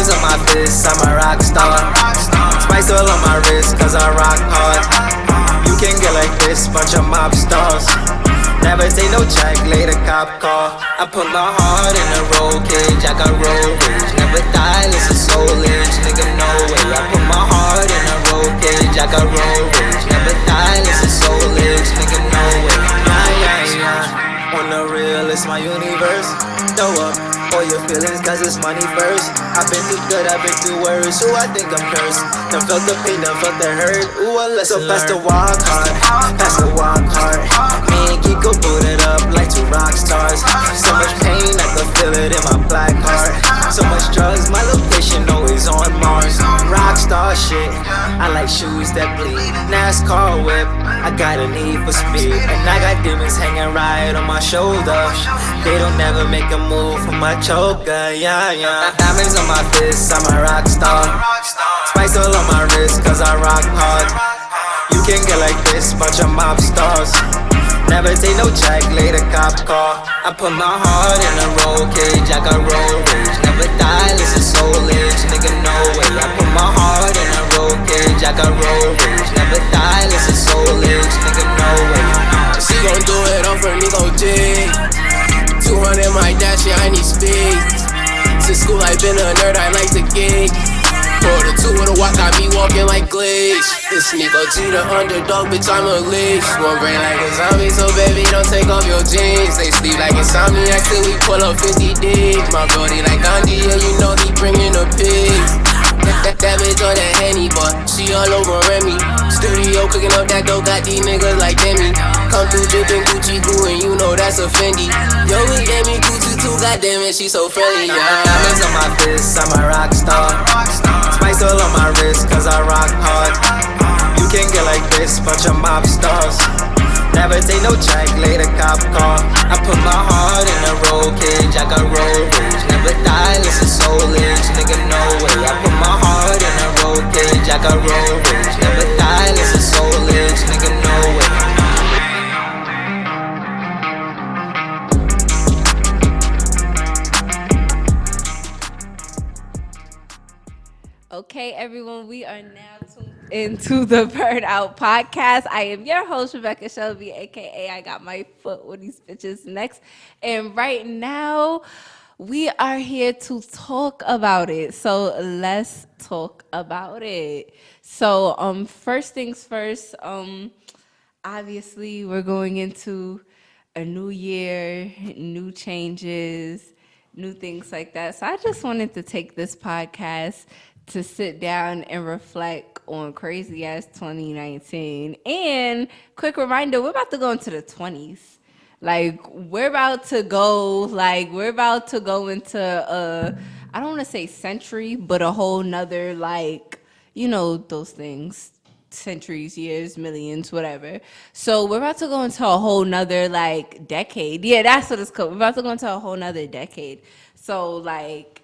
Diamonds on my fist, I'm a rock star. Spice all on my wrist, cause I rock hard. You can get like this, bunch of mob stars. Never take no check, lay the cop car. I put my heart in a roll cage, I got roll rage. Never die, listen soul age, nigga no way. I put my heart in a roll cage, I got roll rage. Never die, listen soul age, nigga no way. Yeah. On the real, it's my universe. Throw up all your feelings, cause it's money first. I've been through good, I've been through worse. Ooh, I think I'm cursed. Done felt the pain, done felt the hurt. Ooh, a lesson so pass the walk hard, pass the walk hard. Me and Geeko booted up like two rock stars. So much pain, I can feel it in my black heart. So much drugs, my location always on Mars. Rockstar shit, I like shoes that bleed. NASCAR whip, I got a need for speed. And I got demons hanging right on my shoulder. They don't never make a move for my choker, yeah. Diamonds on my fist, I'm a rock star. Spice all on my wrist, cause I rock hard. You can get like this, bunch of mob stars. Never take no check, lay the cop car. I put my heart in a roll cage, I got roll rage. Never die, listen soul age, nigga no way. I put my heart in a roll cage, I got roll rage. Never die, listen soul age, nigga no way. She gon' do it on for Nico G. 200 my dash, yeah, I need speed. Since school I been a nerd, I like to geek. Pour the two with a walk, I be walking like Glitch. It's Nico G, the underdog, bitch, I'm a leash. One brain like a zombie, so baby, don't take off your jeans. They sleep like insomniac till we pull up 50 deep. My brody like Gandhi, yeah, you know he bringing the pigs. That bitch on that Henny, but she all over Remy. Studio cooking up that dope, got these niggas like Demi. Come through drippin' Gucci goo and you know that's a Fendi. Yo, we gave me Gucci too, goddamn it, she so friendly, yeah. Diamonds on my fist, I'm a rock star. Spice all on my wrist, cause I rock hard. You can get like this, bunch of mob stars. Never take no check, lay the cop car. I put my heart in a roll cage, I got roll rage. Never die, listen soul age, nigga no way. I put my heart in a roll cage, I got roll rage. Never die, listen soul age, nigga no way. Okay, everyone, we are now tuned into the Burnout Podcast. I am your host, Rebecca Shelby, a.k.a. I got my foot with these bitches next. And right now, we are here to talk about it. So let's talk about it. So first things first, obviously, we're going into a new year, new changes, new things like that. So I just wanted to take this podcast to sit down and reflect on crazy ass 2019. And quick reminder, we're about to go into the 20s. Like we're about to go into I don't want to say century, but a whole nother, like, you know, those things, centuries, years, millions, whatever. So we're about to go into a whole nother like decade. Yeah, that's what it's called. We're about to go into a whole nother decade. So like,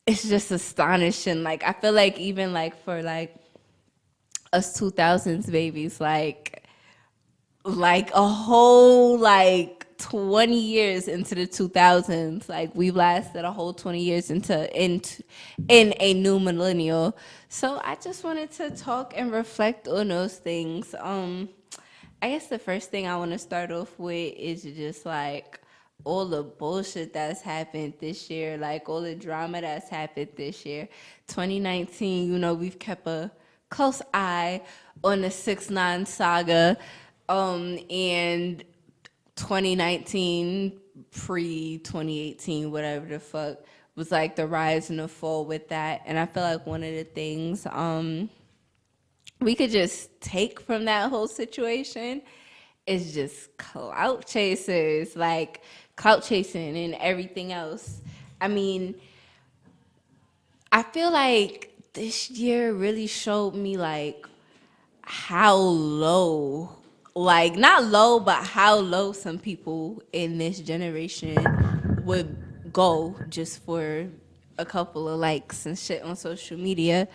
it's just astonishing. Like, I feel like even like for like us 2000s babies, like a whole like 20 years into the 2000s, like we've lasted a whole 20 years in a new millennial. So I just wanted to talk and reflect on those things. I guess the first thing I want to start off with is just like all the bullshit that's happened this year, like all the drama that's happened this year. 2019, you know, we've kept a close eye on the 6ix9ine saga, and 2019, pre-2018, whatever the fuck, was like the rise and the fall with that. And I feel like one of the things we could just take from that whole situation is just clout chasers, like clout chasing and everything else. I mean, I feel like this year really showed me like how low, like not low, but how low some people in this generation would go just for a couple of likes and shit on social media.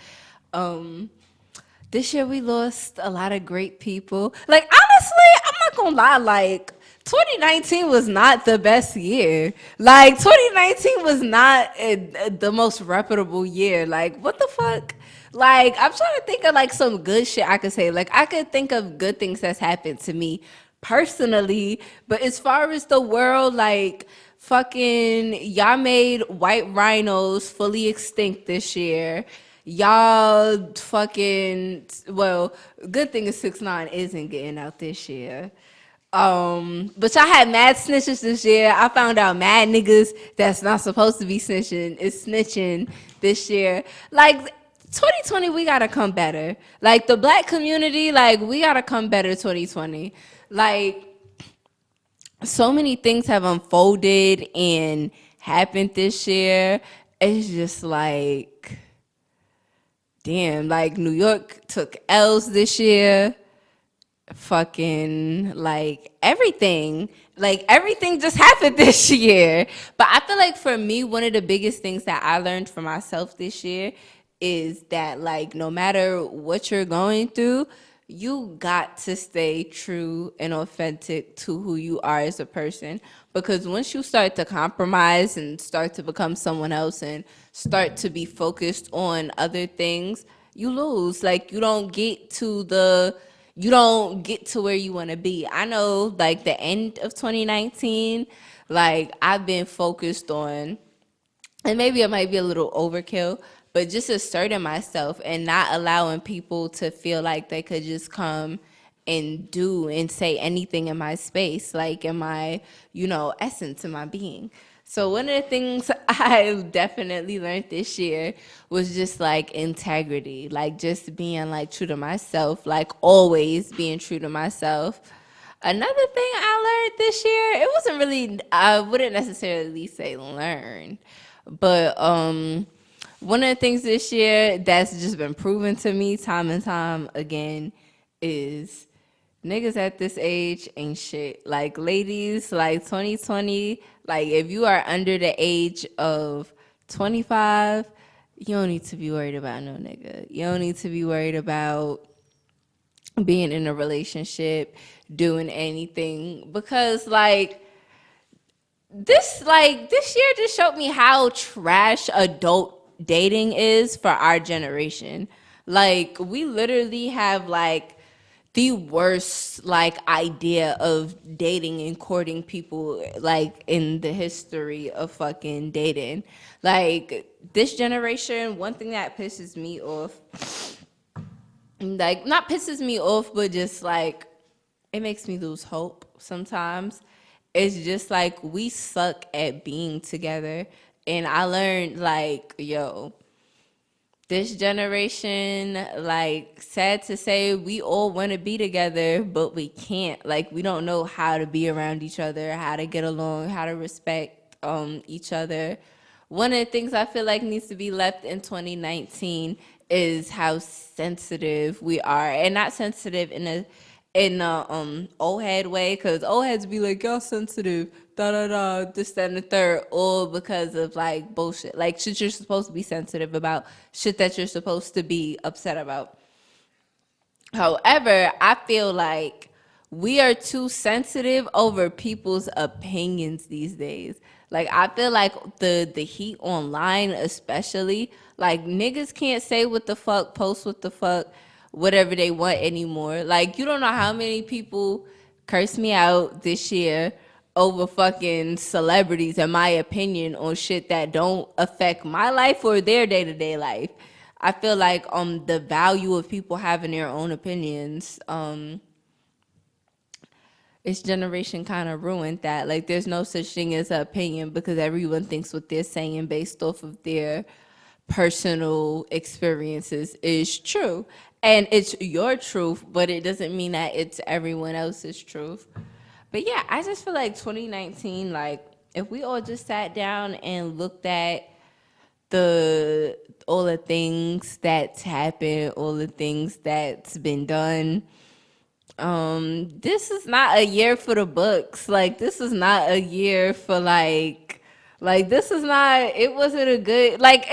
This year we lost a lot of great people. Like honestly, I'm not gonna lie, like 2019 was not the best year. Like 2019 was not the most reputable year. Like what the fuck? Like I'm trying to think of like some good shit I could say. Like I could think of good things that's happened to me personally, but as far as the world, like fucking y'all made white rhinos fully extinct this year. Y'all fucking well, good thing is 6ix9ine isn't getting out this year. But y'all had mad snitches this year. I found out mad niggas that's not supposed to be snitching is snitching this year. Like 2020, we gotta come better. Like the black community, like we gotta come better 2020. Like so many things have unfolded and happened this year. It's just like, damn, like New York took L's this year. Fucking like everything just happened this year. But I feel like for me, one of the biggest things that I learned for myself this year is that like no matter what you're going through, you got to stay true and authentic to who you are as a person, because once you start to compromise and start to become someone else and start to be focused on other things, you lose. Like you don't get to where you want to be. I know like the end of 2019, like I've been focused on, and maybe it might be a little overkill, but just asserting myself and not allowing people to feel like they could just come and do and say anything in my space, like in my, essence of my being. So one of the things I definitely learned this year was just like integrity, like just being like true to myself, like always being true to myself. Another thing I learned this year, it wasn't really, I wouldn't necessarily say learn, but one of the things this year that's just been proven to me time and time again is niggas at this age ain't shit. Like ladies, like 2020, like if you are under the age of 25, you don't need to be worried about no nigga. You don't need to be worried about being in a relationship, doing anything, because this year just showed me how trash adult dating is for our generation. Like we literally have like the worst like idea of dating and courting people like in the history of fucking dating. Like this generation, one thing that pisses me off, like not pisses me off, but just like it makes me lose hope sometimes. It's just like we suck at being together. And I learned like, yo, this generation, like, sad to say, we all want to be together, but we can't. Like, we don't know how to be around each other, how to get along, how to respect each other. One of the things I feel like needs to be left in 2019 is how sensitive we are, and not sensitive in a old head way, because old heads be like, y'all sensitive, da da da, this, that, and the third, all because of like bullshit. Like shit you're supposed to be sensitive about, shit that you're supposed to be upset about. However, I feel like we are too sensitive over people's opinions these days. Like I feel like the heat online especially, like niggas can't say what the fuck, post what the fuck, whatever they want anymore. Like you don't know how many people cursed me out this year over fucking celebrities, in my opinion, on shit that don't affect my life or their day-to-day life. I feel like the value of people having their own opinions, this generation kind of ruined that. Like there's no such thing as an opinion, because everyone thinks what they're saying based off of their personal experiences is true. And it's your truth, but it doesn't mean that it's everyone else's truth. But yeah, I just feel like 2019, like if we all just sat down and looked at all the things that's happened, all the things that's been done, this is not a year for the books. Like this is not a year for like this is not, it wasn't a good, like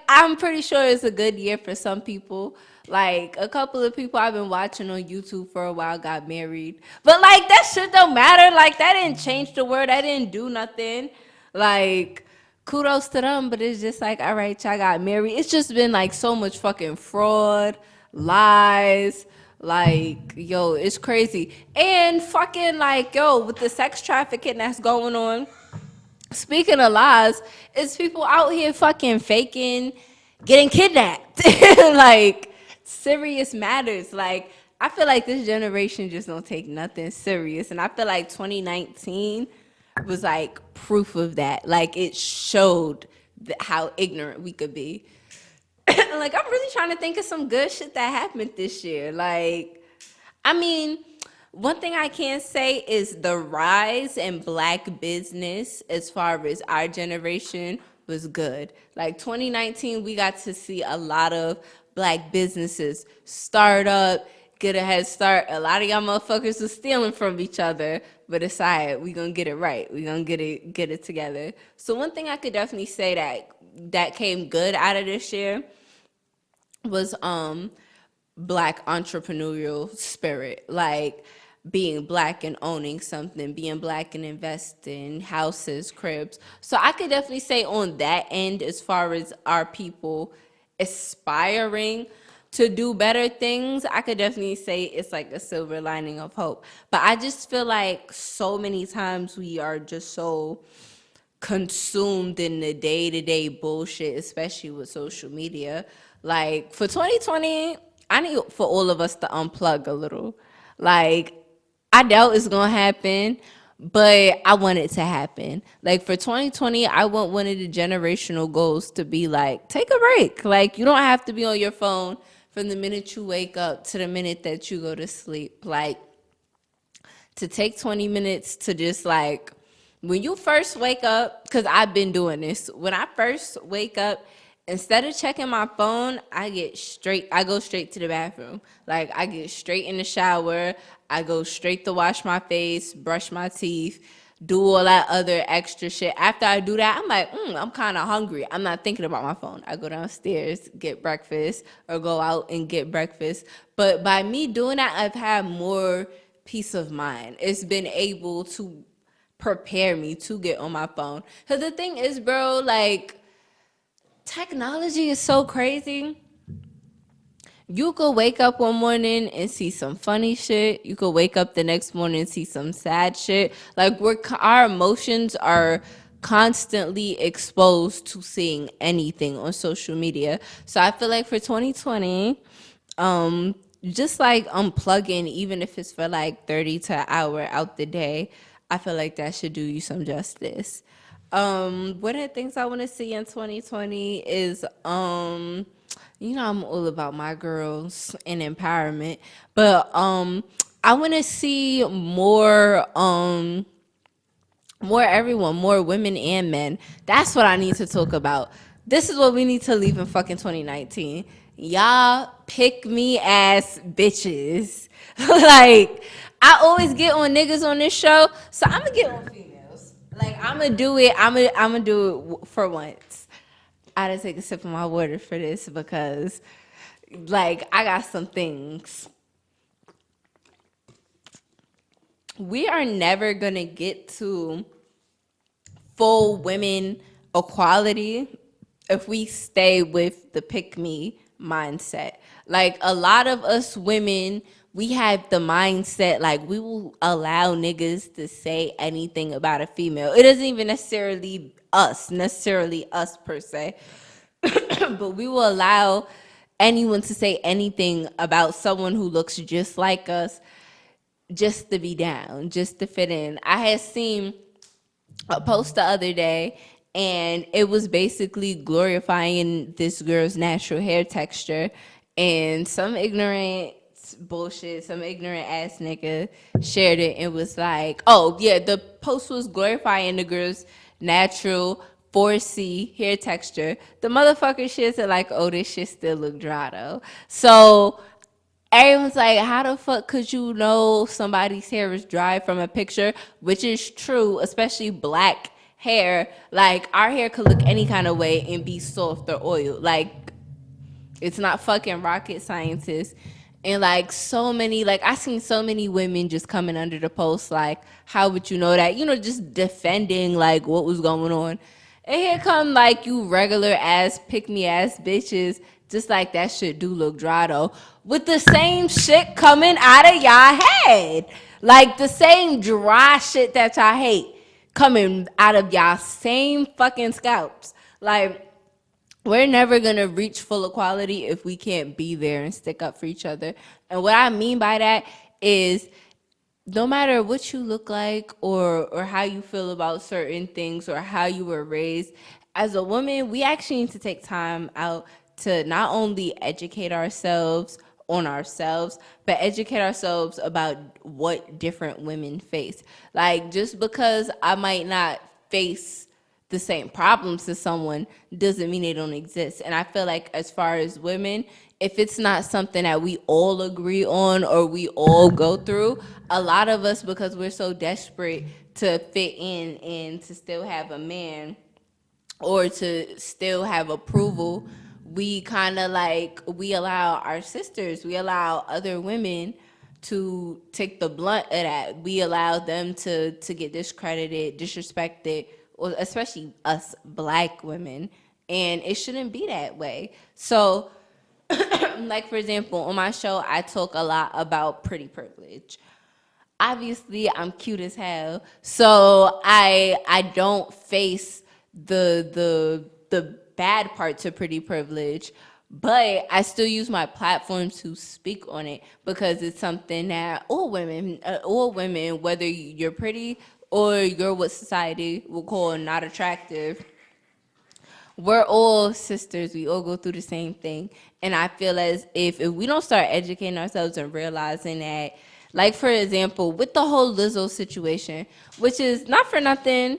I'm pretty sure it's a good year for some people. Like a couple of people I've been watching on YouTube for a while got married. But like that shit don't matter. Like that didn't change the world. That didn't do nothing. Like kudos to them, but it's just like, all right, y'all got married. It's just been like so much fucking fraud, lies. Like, yo, it's crazy. And fucking like, yo, with the sex trafficking that's going on. Speaking of lies, it's people out here fucking faking getting kidnapped. Like serious matters. Like I feel like this generation just don't take nothing serious. And I feel like 2019 was like proof of that. Like it showed how ignorant we could be. Like I'm really trying to think of some good shit that happened this year. Like I mean, one thing I can say is the rise in black business as far as our generation was good. Like 2019, we got to see a lot of black businesses start up, get a head start. A lot of y'all motherfuckers was stealing from each other, but it's all right. We gonna get it right. We gonna get it together. So one thing I could definitely say that came good out of this year was black entrepreneurial spirit, like being black and owning something, being black and investing, houses, cribs. So I could definitely say on that end, as far as our people aspiring to do better things, I could definitely say it's like a silver lining of hope. But I just feel like so many times we are just so consumed in the day-to-day bullshit, especially with social media. Like for 2020, I need for all of us to unplug a little. Like I doubt it's gonna happen, but I want it to happen. Like for 2020, I want one of the generational goals to be like, take a break. Like you don't have to be on your phone from the minute you wake up to the minute that you go to sleep. Like to take 20 minutes to just like, when you first wake up, because I've been doing this, when I first wake up, instead of checking my phone, I go straight to the bathroom. Like I get straight in the shower, I go straight to wash my face, brush my teeth, do all that other extra shit. After I do that, I'm like, I'm kind of hungry. I'm not thinking about my phone. I go downstairs, get breakfast, or go out and get breakfast. But by me doing that, I've had more peace of mind. It's been able to prepare me to get on my phone. Because the thing is, bro, like, technology is so crazy. You could wake up one morning and see some funny shit. You could wake up the next morning and see some sad shit. Like our emotions are constantly exposed to seeing anything on social media. So I feel like for 2020, just like unplugging, even if it's for like 30 to an hour out the day, I feel like that should do you some justice. One of the things I want to see in 2020 is, I'm all about my girls and empowerment, but I want to see more everyone, more women and men. That's what I need to talk about. This is what we need to leave in fucking 2019. Y'all pick me ass bitches. Like, I always get on niggas on this show, so I'm gonna get on females. Like, I'm gonna do it. I'm gonna do it for once. I had to take a sip of my water for this because, like, I got some things. We are never gonna get to full women equality if we stay with the pick me mindset. Like a lot of us women, we have the mindset like we will allow niggas to say anything about a female. It isn't even necessarily us per se, but we will allow anyone to say anything about someone who looks just like us, just to be down, just to fit in. I had seen a post the other day, and it was basically glorifying this girl's natural hair texture, and some ignorant some ignorant ass nigga shared it and was like, oh yeah, the post was glorifying the girl's natural 4C hair texture. The motherfucker shit said like, oh, this shit still look dry though. So everyone's like, how the fuck could you know somebody's hair is dry from a picture? Which is true, especially black hair. Like, our hair could look any kind of way and be soft or oil. Like, It's not fucking rocket scientists. And like so many, like I seen so many women just coming under the post, like, how would you know that? You know, just defending like what was going on. And here come like you regular ass, pick me ass bitches, just like that shit do look dry though. With the same shit coming out of y'all head. Like the same dry shit that y'all hate coming out of y'all same fucking scalps. Like, we're never gonna reach full equality if we can't be there and stick up for each other. And what I mean by that is no matter what you look like or how you feel about certain things or how you were raised, as a woman, we actually need to take time out to not only educate ourselves on ourselves, but educate ourselves about what different women face. Like, just because I might not face the same problems as someone doesn't mean they don't exist. And I feel like as far as women, if it's not something that we all agree on or we all go through, a lot of us, because we're so desperate to fit in and to still have a man or to still have approval, we kind of like, we allow our sisters, we allow other women to take the blunt of that. We allow them to get discredited, disrespected, or especially us black women. And it shouldn't be that way. So, like for example, on my show, I talk a lot about pretty privilege. Obviously, I'm cute as hell, so I don't face the bad parts of pretty privilege, but I still use my platform to speak on it because it's something that all women, whether you're pretty or you're what society will call not attractive, we're all sisters. We all go through the same thing. And I feel as if we don't start educating ourselves and realizing that, like, for example, with the whole Lizzo situation, which is not for nothing,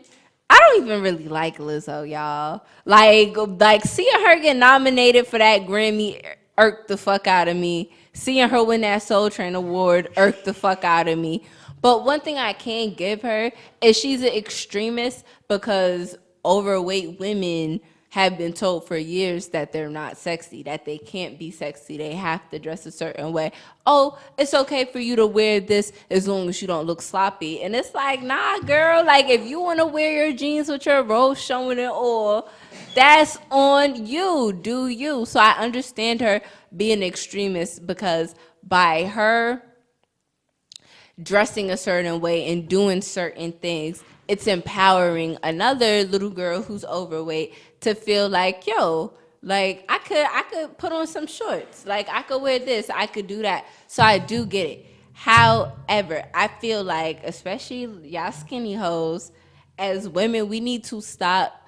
I don't even really like Lizzo, y'all. Like seeing her get nominated for that Grammy irked the fuck out of me. Seeing her win that Soul Train award irked the fuck out of me. But one thing I can give her is she's an extremist because overweight women have been told for years that they're not sexy, that they can't be sexy, they have to dress a certain way. Oh, it's okay for you to wear this as long as you don't look sloppy. And it's like, nah, girl, like if you want to wear your jeans with your rolls showing it all, that's on you, do you. So I understand her being an extremist because by her dressing a certain way and doing certain things, it's empowering another little girl who's overweight to feel like, yo, like I could put on some shorts, like I could wear this, I could do that. So I do get it. However, I feel like, especially y'all skinny hoes, as women, we need to stop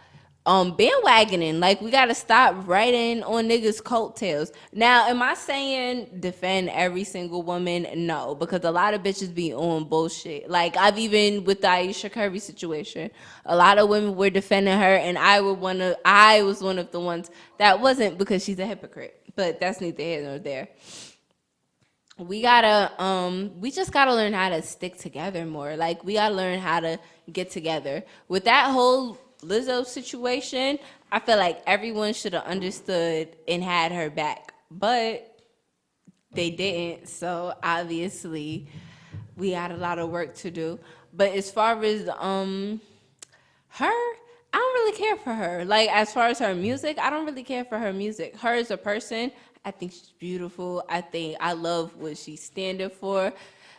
bandwagoning. Like, we gotta stop riding on niggas' coattails. Now, am I saying defend every single woman? No, because a lot of bitches be on bullshit. Like, I've even with the Aisha Curry situation, a lot of women were defending her, and I was one of the ones that wasn't because she's a hypocrite. But that's neither here nor there. We just gotta learn how to stick together more. Like, we gotta learn how to get together. With that whole Lizzo situation, I feel like everyone should have understood and had her back, but they didn't. So obviously, we had a lot of work to do. But as far as her, I don't really care for her. Like, as far as her music, I don't really care for her music. Her as a person, I think she's beautiful. I love what she's standing for.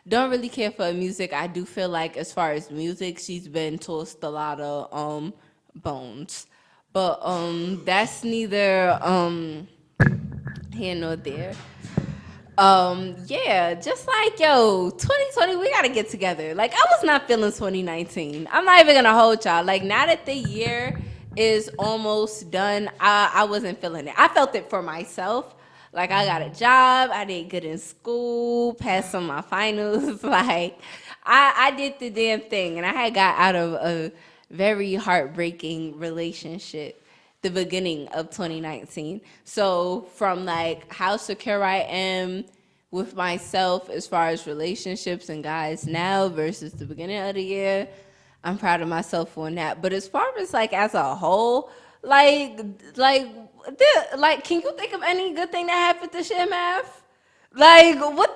Don't really care for her music. I do feel like as far as music, she's been tossed a lot of bones. But that's neither here nor there. Yeah, just like, yo, 2020, we gotta get together. Like, I was not feeling 2019. I'm not even gonna hold y'all. Like, now that the year is almost done, I wasn't feeling it. I felt it for myself. Like, I got a job, I did good in school, passed on my finals. Like, I did the damn thing, and I had got out of a very heartbreaking relationship the beginning of 2019. So from like how secure I am with myself as far as relationships and guys now versus the beginning of the year, I'm proud of myself on that. But as far as like as a whole, Like, like, like, can you think of any good thing that happened this year, Math? What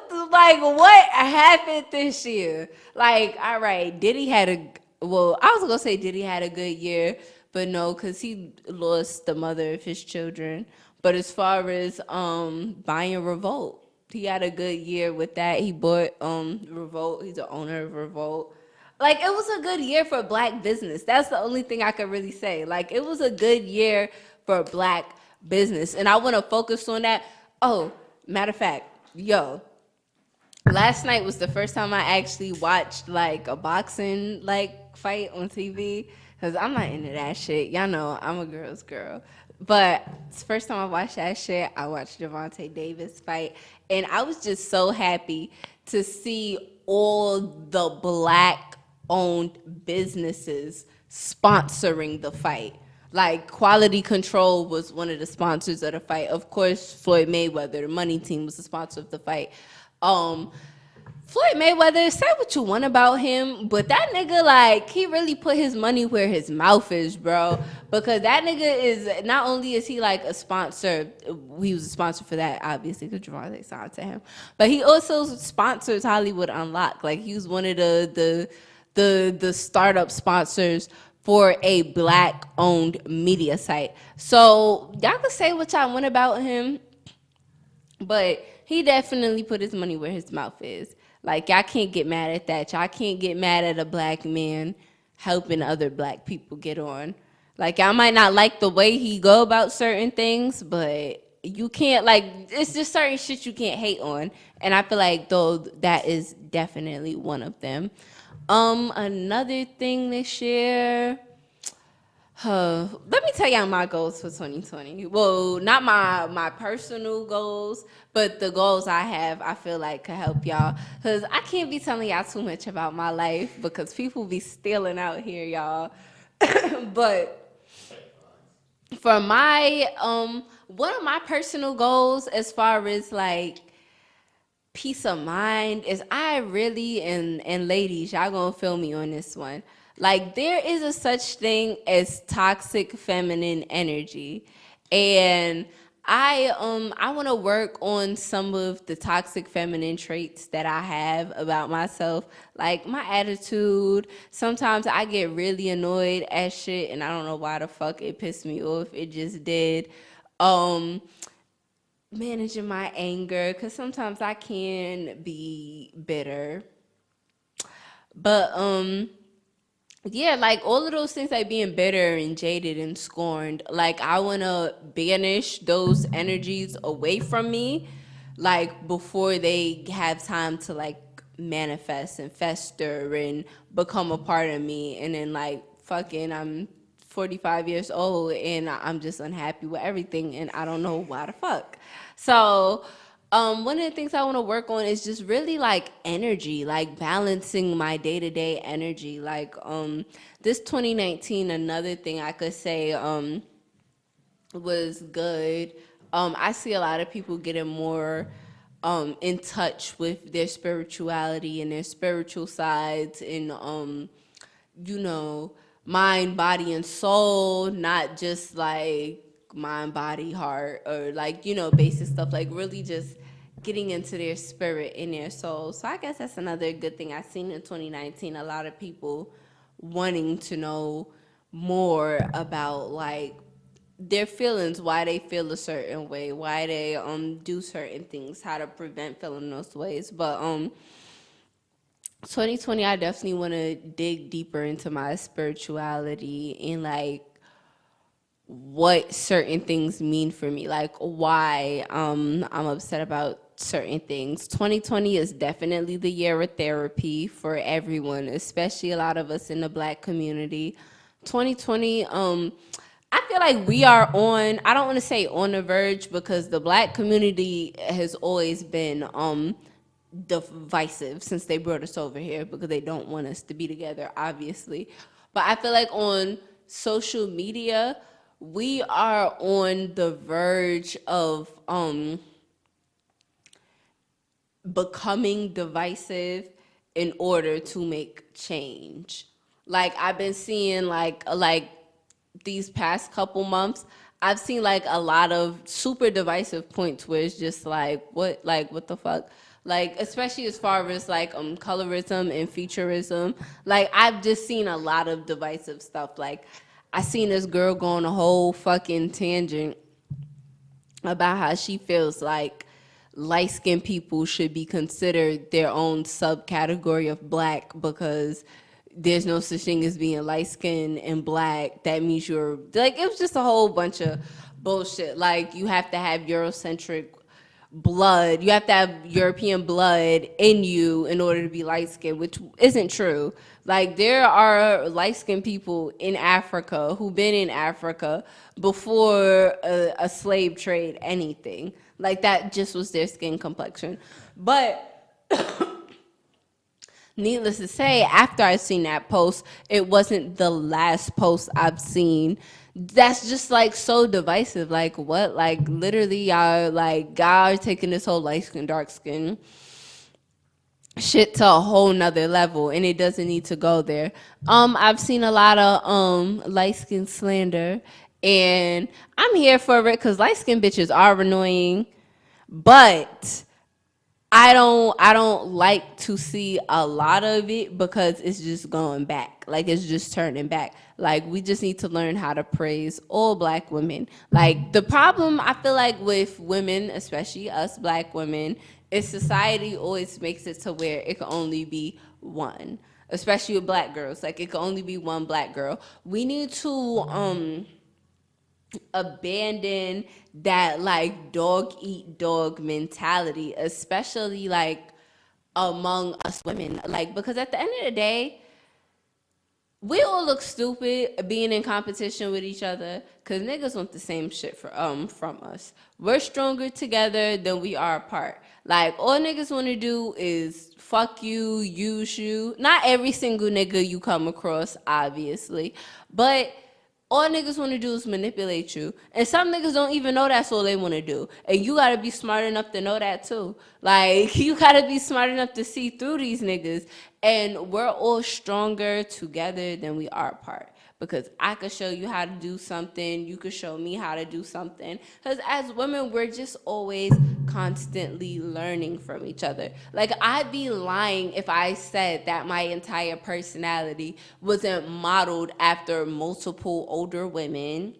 happened this year? Like, all right, Diddy had well, I was gonna say Diddy had a good year, but no, because he lost the mother of his children. But as far as buying Revolt, he had a good year with that. He bought Revolt. He's the owner of Revolt. Like, it was a good year for black business. That's the only thing I could really say. Like, it was a good year for black business. And I want to focus on that. Oh, matter of fact, yo, last night was the first time I actually watched like a boxing like fight on TV. Cause I'm not into that shit. Y'all know I'm a girl's girl. But it's the first time I watched that shit, I watched Javante Davis fight. And I was just so happy to see all the black owned businesses sponsoring the fight. Like, Quality Control was one of the sponsors of the fight. Of course, Floyd Mayweather, the money team, was the sponsor of the fight. Um, Floyd Mayweather, say what you want about him, but that nigga, like, he really put his money where his mouth is, bro. Because that nigga is, not only is he like a sponsor, he was a sponsor for that, obviously, because Javante signed to him, but he also sponsors Hollywood Unlocked. Like, he was one of the startup sponsors for a black owned media site. So y'all can say what y'all want about him, but he definitely put his money where his mouth is. Like, y'all can't get mad at that. Y'all can't get mad at a black man helping other black people get on. Like, I might not like the way he go about certain things, but you can't, like, it's just certain shit you can't hate on. And I feel like, though, that is definitely one of them. Another thing this year, let me tell y'all my goals for 2020. Well, not my personal goals, but the goals I have, I feel like could help y'all. Because I can't be telling y'all too much about my life because people be stealing out here, y'all. But for my, one of my personal goals as far as like peace of mind is I really, and ladies, y'all gonna feel me on this one. Like, there is a such thing as toxic feminine energy. And I want to work on some of the toxic feminine traits that I have about myself, like my attitude. Sometimes I get really annoyed at shit and I don't know why the fuck it pissed me off. It just did. Um Managing my anger, because sometimes I can be bitter. But yeah, like all of those things, like being bitter and jaded and scorned, like I want to banish those energies away from me, like before they have time to like manifest and fester and become a part of me. And then like fucking I'm 45 years old and I'm just unhappy with everything and I don't know why the fuck. So one of the things I want to work on is just really like energy, like balancing my day-to-day energy. Like this 2019, another thing I could say was good. I see a lot of people getting more in touch with their spirituality and their spiritual sides and you know, mind, body, and soul, not just like mind, body, heart, or like, you know, basic stuff, like really just getting into their spirit and their soul. So I guess that's another good thing I've seen in 2019. A lot of people wanting to know more about like their feelings, why they feel a certain way, why they do certain things, how to prevent feeling those ways. But 2020, I definitely want to dig deeper into my spirituality and like what certain things mean for me, like why I'm upset about certain things. 2020 is definitely the year of therapy for everyone, especially a lot of us in the black community. 2020, I feel like we are on, I don't want to say on the verge because the black community has always been divisive since they brought us over here because they don't want us to be together, obviously. But I feel like on social media, we are on the verge of becoming divisive in order to make change. Like I've been seeing like these past couple months, I've seen like a lot of super divisive points where it's just like what the fuck? Like, especially as far as like colorism and futurism. Like, I've just seen a lot of divisive stuff. Like, I seen this girl go on a whole fucking tangent about how she feels like light-skinned people should be considered their own subcategory of black because there's no such thing as being light-skinned and black. That means you're like, it was just a whole bunch of bullshit. Like, you have to have Eurocentric blood. You have to have European blood in you in order to be light skinned, which isn't true. Like, there are light skinned people in Africa who've been in Africa before a slave trade, anything. Like, that just was their skin complexion. But needless to say, after I seen that post, it wasn't the last post I've seen. That's just like so divisive. Like, what? Like, literally, y'all, like, God are taking this whole light skin, dark skin shit to a whole nother level, and it doesn't need to go there. I've seen a lot of light skin slander, and I'm here for it because light skin bitches are annoying, but I don't like to see a lot of it because it's just going back. Like, it's just turning back. Like, we just need to learn how to praise all black women. Like, the problem I feel like with women, especially us black women, is society always makes it to where it can only be one. Especially with black girls. Like, it can only be one black girl. We need to abandon that like dog eat dog mentality, especially like among us women. Like, because at the end of the day, we all look stupid being in competition with each other because niggas want the same shit from us. We're stronger together than we are apart. Like, all niggas want to do is fuck you, use you. Not every single nigga you come across, obviously, but all niggas want to do is manipulate you. And some niggas don't even know that's all they want to do. And you got to be smart enough to know that too. Like, you got to be smart enough to see through these niggas. And we're all stronger together than we are apart. Because I could show you how to do something. You could show me how to do something. Because as women, we're just always constantly learning from each other. Like, I'd be lying if I said that my entire personality wasn't modeled after multiple older women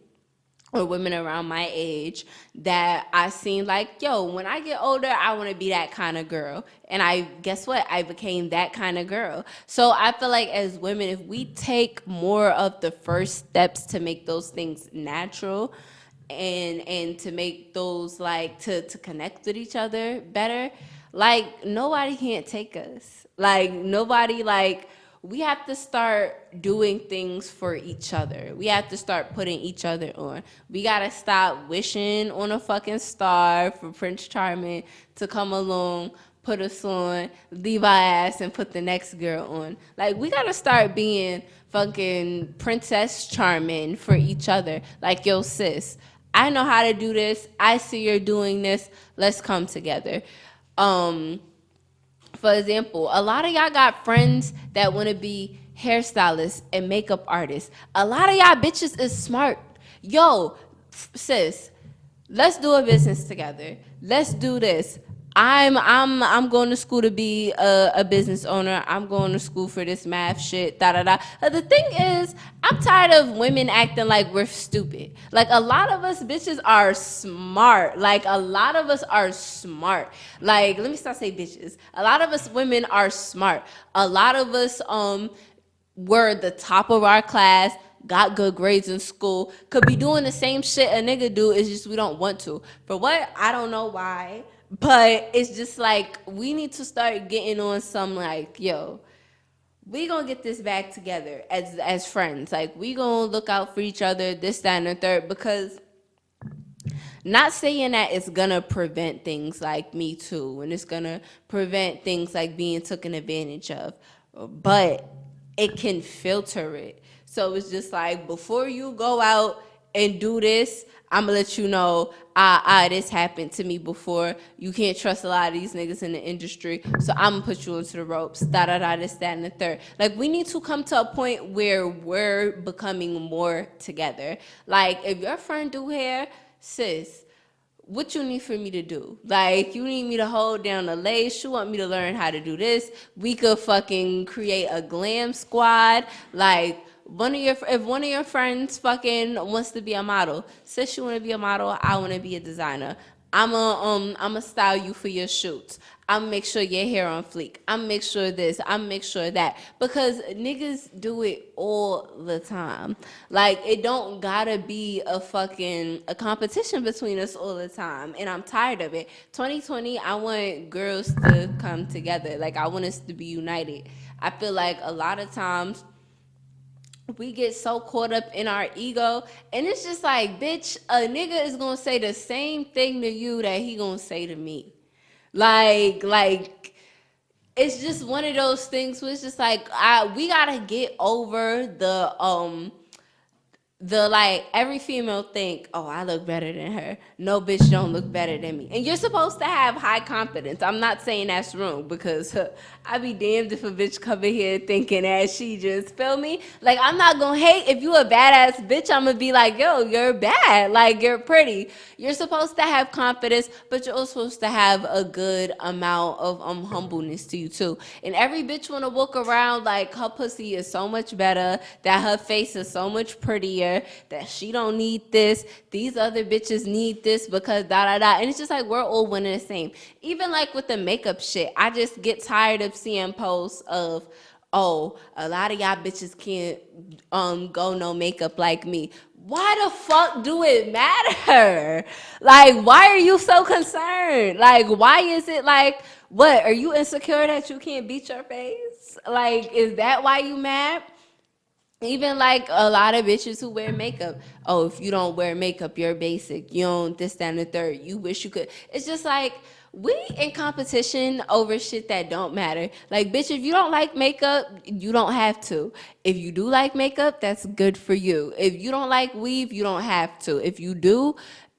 or women around my age that I seen like, yo, when I get older, I want to be that kind of girl. And guess what? I became that kind of girl. So I feel like as women, if we take more of the first steps to make those things natural and to make those like, to connect with each other better, like nobody can't take us. Like nobody like, we have to start doing things for each other. We have to start putting each other on. We gotta stop wishing on a fucking star for Prince Charming to come along, put us on, leave our ass, and put the next girl on. Like, we gotta start being fucking Princess Charming for each other. Like, yo, sis, I know how to do this. I see you're doing this. Let's come together. For example, a lot of y'all got friends that want to be hairstylists and makeup artists. A lot of y'all bitches is smart. Yo, sis, let's do a business together. Let's do this. I'm going to school to be a business owner. I'm going to school for this math shit. Da da da. The thing is, I'm tired of women acting like we're stupid. Like, a lot of us bitches are smart. Like, a lot of us are smart. Like, let me start saying bitches. A lot of us women are smart. A lot of us were the top of our class, got good grades in school, could be doing the same shit a nigga do. It's just we don't want to. For what? I don't know why. But it's just like, we need to start getting on some like, yo, we gonna get this back together as friends. Like, we gonna look out for each other, this, that, and the third. Because not saying that it's gonna prevent things like Me Too and it's gonna prevent things like being taken advantage of, but it can filter it. So it's just like, before you go out and do this, I'm gonna let you know, this happened to me before. You can't trust a lot of these niggas in the industry, so I'm gonna put you into the ropes. Da da da, this, that, and the third. Like, we need to come to a point where we're becoming more together. Like, if your friend do hair, sis, what you need for me to do? Like, you need me to hold down the lace. You want me to learn how to do this? We could fucking create a glam squad. Like, if one of your friends fucking wants to be a model, sis, you want to be a model, I want to be a designer. I'ma style you for your shoots. I'ma make sure your hair on fleek. I'ma make sure this. I'ma make sure that. Because niggas do it all the time. Like, it don't gotta be a competition between us all the time. And I'm tired of it. 2020, I want girls to come together. Like, I want us to be united. I feel like a lot of times we get so caught up in our ego, and it's just like, bitch, a nigga is gonna say the same thing to you that he gonna say to me. Like it's just one of those things where it's just like, we gotta get over the like, every female think, oh, I look better than her. No bitch don't look better than me. And you're supposed to have high confidence. I'm not saying that's wrong, because I be damned if a bitch come in here thinking that she just, feel me? Like, I'm not gonna hate. If you a badass bitch, I'm gonna be like, yo, you're bad. Like, you're pretty. You're supposed to have confidence, but you're also supposed to have a good amount of humbleness to you too. And every bitch wanna walk around like her pussy is so much better, that her face is so much prettier, that she don't need this, these other bitches need this because da da da. And it's just like, we're all one and the same. Even like with the makeup shit, I just get tired of seeing posts of, oh, a lot of y'all bitches can't go no makeup like me. Why the fuck do it matter? Like, why are you so concerned? Like, why is it like, what, are you insecure that you can't beat your face? Like, is that why you mad? Even like a lot of bitches who wear makeup. Oh, if you don't wear makeup, you're basic. You don't this, that, and the third. You wish you could. It's just like, we in competition over shit that don't matter. Like, bitch, if you don't like makeup, you don't have to. If you do like makeup, that's good for you. If you don't like weave, you don't have to. If you do,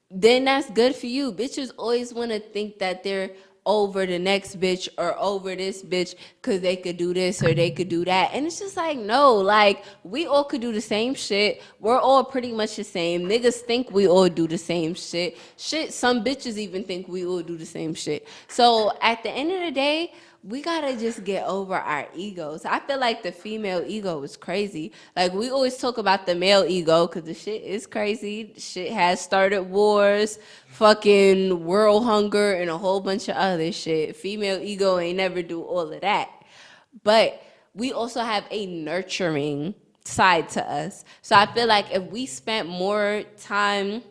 then that's good for you. Bitches always want to think that they're over the next bitch or over this bitch because they could do this or they could do that. And it's just like, no, like, we all could do the same shit. We're all pretty much the same. Niggas think we all do the same shit. Some bitches even think we all do the same shit. So at the end of the day, we gotta just get over our egos. I feel like the female ego is crazy. Like, we always talk about the male ego because the shit is crazy. Shit has started wars, fucking world hunger, and a whole bunch of other shit. Female ego ain't never do all of that. But we also have a nurturing side to us. So I feel like if we spent more time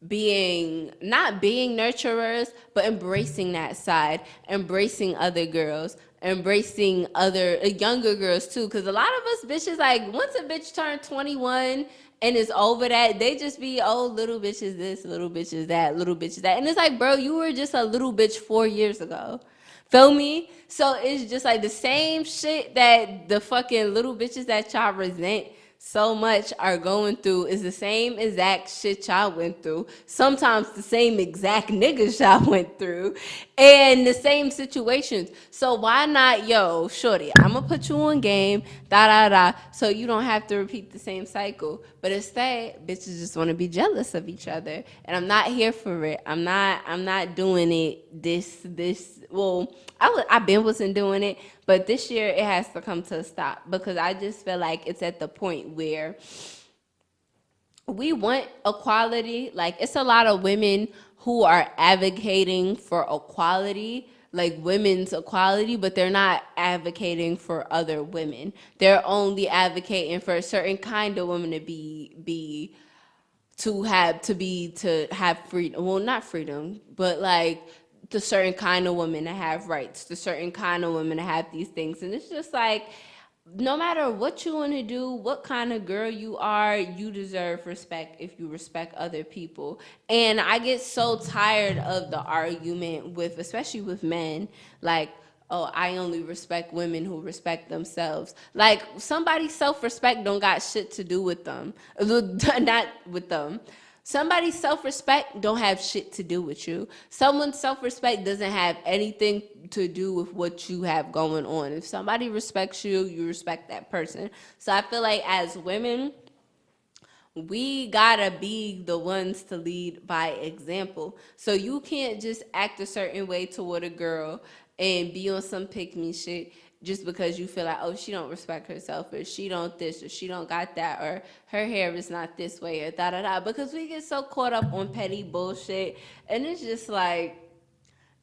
not being nurturers, but embracing that side, embracing other girls, embracing other younger girls too. Because a lot of us bitches, like, once a bitch turn 21 and is over that, they just be, oh, little bitches this, little bitches that, little bitches that. And it's like, bro, you were just a little bitch 4 years ago. Feel me? So it's just like the same shit that the fucking little bitches that y'all resent so much are going through is the same exact shit y'all went through. Sometimes the same exact niggas y'all went through, and the same situations. So why not, yo, shorty, I'm gonna put you on game, da da da, so you don't have to repeat the same cycle. But instead, bitches just want to be jealous of each other, and I'm not here for it. I'm not doing it. Well, I've been wasn't doing it, but this year it has to come to a stop, because I just feel like it's at the point where we want equality. Like, it's a lot of women who are advocating for equality, like women's equality, but they're not advocating for other women. They're only advocating for a certain kind of woman to have freedom. Well, not freedom, but like the certain kind of women to have rights, the certain kind of women to have these things. And it's just like, no matter what you want to do, what kind of girl you are, you deserve respect if you respect other people. And I get so tired of the argument with, especially with men, like, oh, I only respect women who respect themselves. Like, somebody's self-respect don't got shit to do with them. Not with them. Somebody's self-respect don't have shit to do with you. Someone's self-respect doesn't have anything to do with what you have going on. If somebody respects you, you respect that person. So I feel like as women, we gotta be the ones to lead by example. So you can't just act a certain way toward a girl and be on some pick me shit just because you feel like, oh, she don't respect herself, or she don't this, or she don't got that, or her hair is not this way, or da da da. Because we get so caught up on petty bullshit, and it's just like,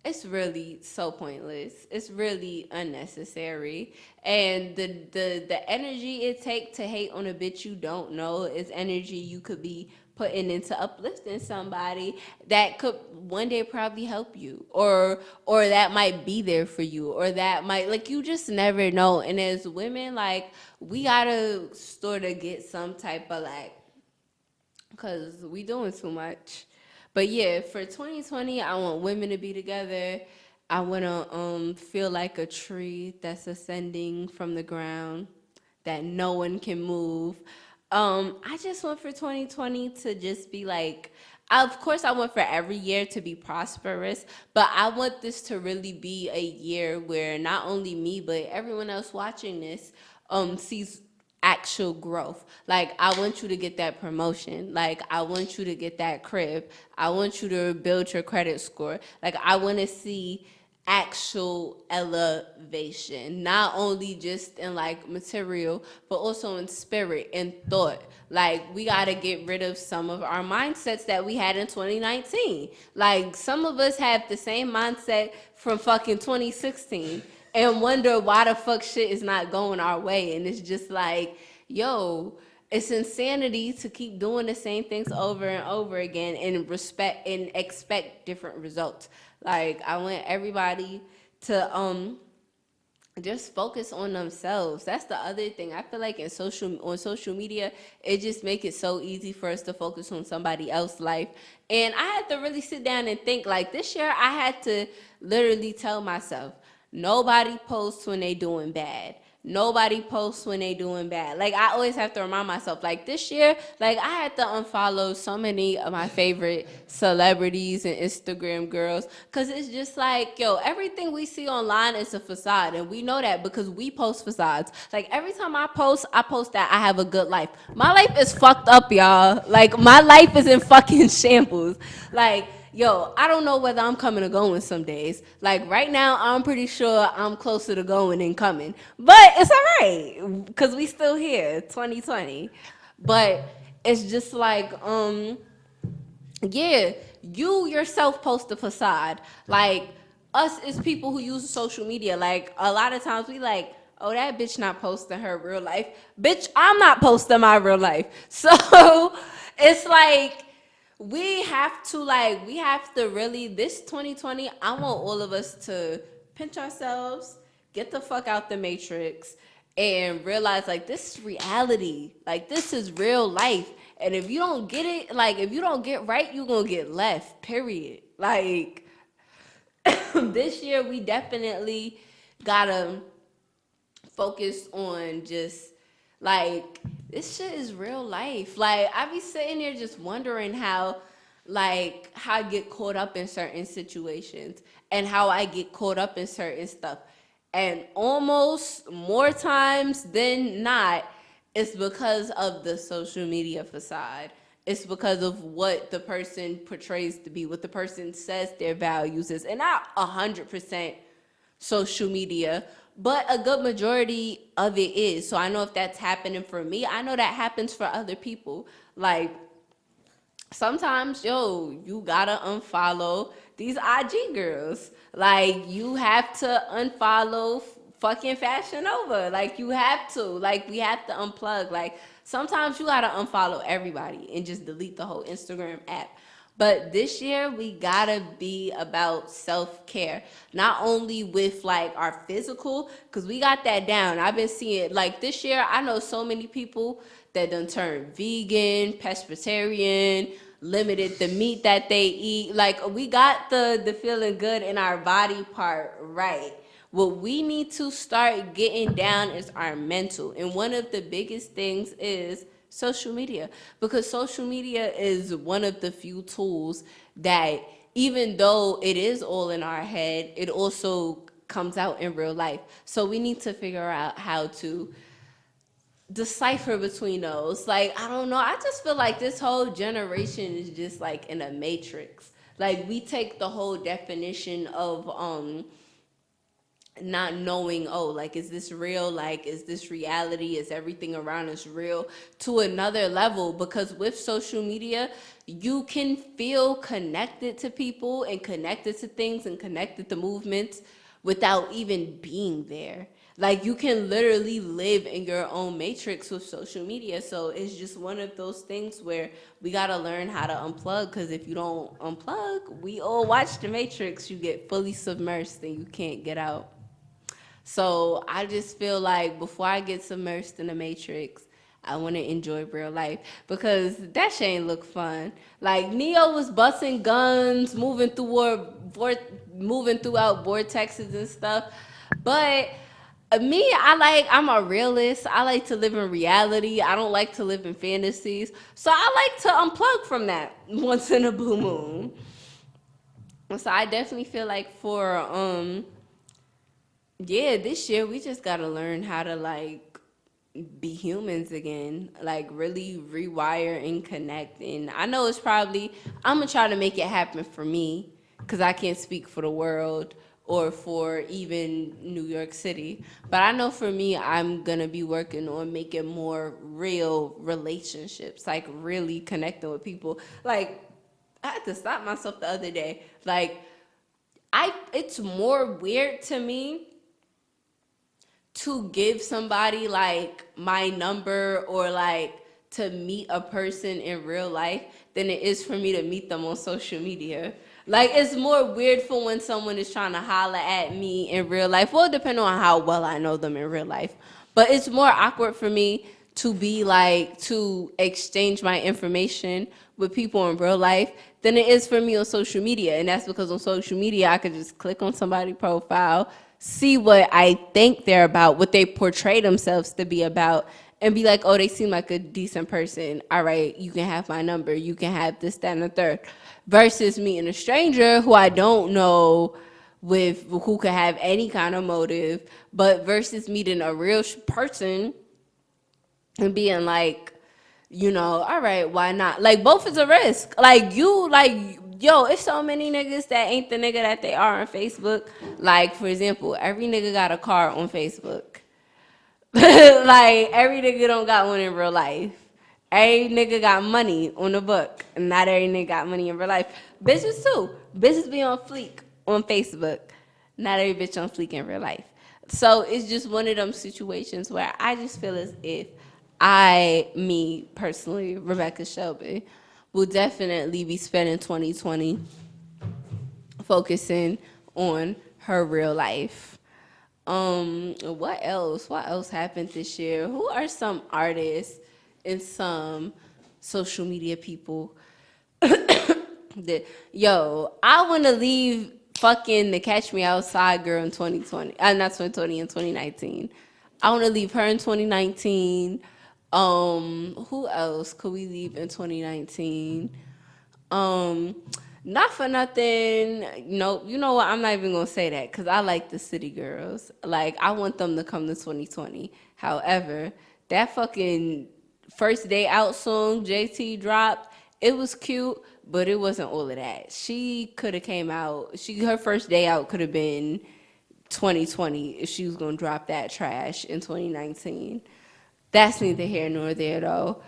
it's really so pointless. It's really unnecessary. And the energy it takes to hate on a bitch you don't know is energy you could be putting into uplifting somebody that could one day probably help you, or that might be there for you, or that might, like, you just never know. And as women, like, we gotta sort of get some type of, like, because we doing too much. But yeah, for 2020, I want women to be together. I want to feel like a tree that's ascending from the ground that no one can move. I just want for 2020 to just be like, of course, I want for every year to be prosperous, but I want this to really be a year where not only me, but everyone else watching this sees actual growth. Like, I want you to get that promotion. Like, I want you to get that crib. I want you to build your credit score. Like, I want to see actual elevation, not only just in like material, but also in spirit and thought. Like, we got to get rid of some of our mindsets that we had in 2019. Like, some of us have the same mindset from fucking 2016 and wonder why the fuck shit is not going our way. And it's just like, yo, it's insanity to keep doing the same things over and over again and respect and expect different results. Like, I want everybody to just focus on themselves. That's the other thing. I feel like on social media, it just make it so easy for us to focus on somebody else's life. And I had to really sit down and think, like, this year I had to literally tell myself, nobody posts when they doing bad. Nobody posts when they doing bad. Like, I always have to remind myself, like, this year, like, I had to unfollow so many of my favorite celebrities and Instagram girls, because it's just like, yo, everything we see online is a facade, and we know that because we post facades. Like, every time I post that I have a good life. My life is fucked up, y'all. Like, my life is in fucking shambles. Like, yo, I don't know whether I'm coming or going some days. Like, right now, I'm pretty sure I'm closer to going than coming. But it's all right, because we still here, 2020. But it's just like, yeah, you yourself post a facade. Like, us as people who use social media, like, a lot of times we like, oh, that bitch not posting her real life. Bitch, I'm not posting my real life. So it's like, we have to really, this 2020, I want all of us to pinch ourselves, get the fuck out the matrix, and realize, like, this is reality. Like, this is real life. And if you don't get it, like, if you don't get right, you're gonna get left, period. Like, this year, we definitely gotta focus on just, like, this shit is real life. Like, I be sitting there just wondering how I get caught up in certain situations and how I get caught up in certain stuff. And almost more times than not, it's because of the social media facade. It's because of what the person portrays to be, what the person says their values is. And not 100% social media, but a good majority of it is. So I know if that's happening for me, I know that happens for other people. Like, sometimes, yo, you gotta unfollow these IG girls. Like, you have to unfollow fucking Fashion Nova. Like, you have to. Like, we have to unplug. Like, sometimes you gotta unfollow everybody and just delete the whole Instagram app. But this year, we gotta be about self-care. Not only with, like, our physical, because we got that down. I've been seeing, like, this year, I know so many people that done turned vegan, pescatarian, limited the meat that they eat. Like, we got the feeling good in our body part right. What we need to start getting down is our mental. And one of the biggest things is social media, because social media is one of the few tools that, even though it is all in our head, it also comes out in real life. So we need to figure out how to decipher between those. Like, I don't know. I just feel like this whole generation is just like in a matrix. Like, we take the whole definition of not knowing, oh, like, is this real? Like, is this reality? Is everything around us real? To another level, because with social media, you can feel connected to people and connected to things and connected to movements without even being there. Like, you can literally live in your own matrix with social media. So it's just one of those things where we got to learn how to unplug, because if you don't unplug, we all watch the matrix, you get fully submersed and you can't get out. So I just feel like before I get submersed in the matrix, I want to enjoy real life, because that shit ain't look fun. Like, Neo was busting guns, moving throughout vortexes and stuff. But me, I'm a realist. I like to live in reality. I don't like to live in fantasies. So I like to unplug from that once in a blue moon. So I definitely feel like for yeah, this year we just gotta learn how to like be humans again, like really rewire and connect. And I know it's probably, I'm gonna try to make it happen for me, because I can't speak for the world or for even New York City. But I know for me, I'm gonna be working on making more real relationships, like really connecting with people. Like, I had to stop myself the other day. Like, it's more weird to me to give somebody like my number or like to meet a person in real life than it is for me to meet them on social media. Like, it's more weird for when someone is trying to holler at me in real life. Well, depending on how well I know them in real life. But it's more awkward for me to be like, to exchange my information with people in real life than it is for me on social media. And that's because on social media, I could just click on somebody's profile, see what I think they're about, what they portray themselves to be about, and be like, oh, they seem like a decent person. All right, you can have my number. You can have this, that, and the third. Versus meeting a stranger who I don't know, with who could have any kind of motive, but versus meeting a real person and being like, all right, why not? Like, both is a risk. Like, yo, it's so many niggas that ain't the nigga that they are on Facebook. Like, for example, every nigga got a car on Facebook. Like, every nigga don't got one in real life. Every nigga got money on the book. And not every nigga got money in real life. Bitches too. Bitches be on fleek on Facebook. Not every bitch on fleek in real life. So it's just one of them situations where I just feel as if me personally, Rebecca Shelby, will definitely be spending 2020 focusing on her real life. What else? What else happened this year? Who are some artists and some social media people that, yo, I want to leave fucking the Catch Me Outside girl in 2020. Not 2020, in 2019. I want to leave her in 2019. Who else could we leave in 2019? Not for nothing. No, you know what? I'm not even gonna say that, because I like the City Girls. Like, I want them to come to 2020. However, that fucking First Day Out song JT dropped, it was cute, but it wasn't all of that. She could have came out. Her first day out could have been 2020 if she was gonna drop that trash in 2019. That's neither here nor there though.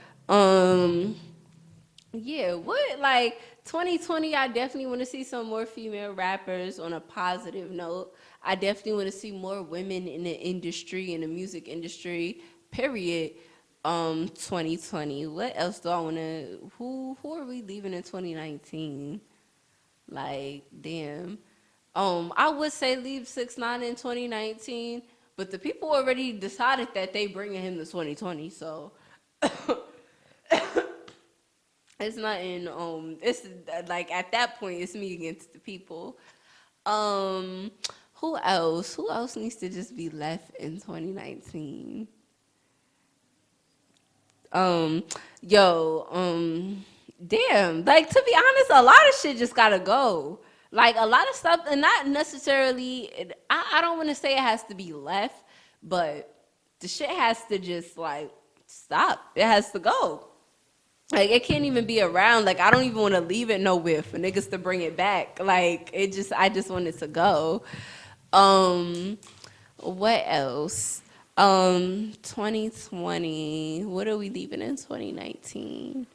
Yeah, what, like, 2020, I definitely want to see some more female rappers on a positive note. I definitely want to see more women in the industry, in the music industry, period. 2020. What else do I want to, who are we leaving in 2019? Like, damn. I would say leave 6ix9ine in 2019, but the people already decided that they bringing him to 2020, so it's nothing. It's like, at that point, it's me against the people. Who Who else? Who else needs to just be left in 2019? Um, yo, damn. Like, to be honest, a lot of shit just gotta go. Like, a lot of stuff, and not necessarily, I don't want to say it has to be left, but the shit has to just, like, stop. It has to go. Like, it can't even be around. Like, I don't even want to leave it nowhere for niggas to bring it back. Like, I just want it to go. Um, what else? 2020. What are we leaving in 2019?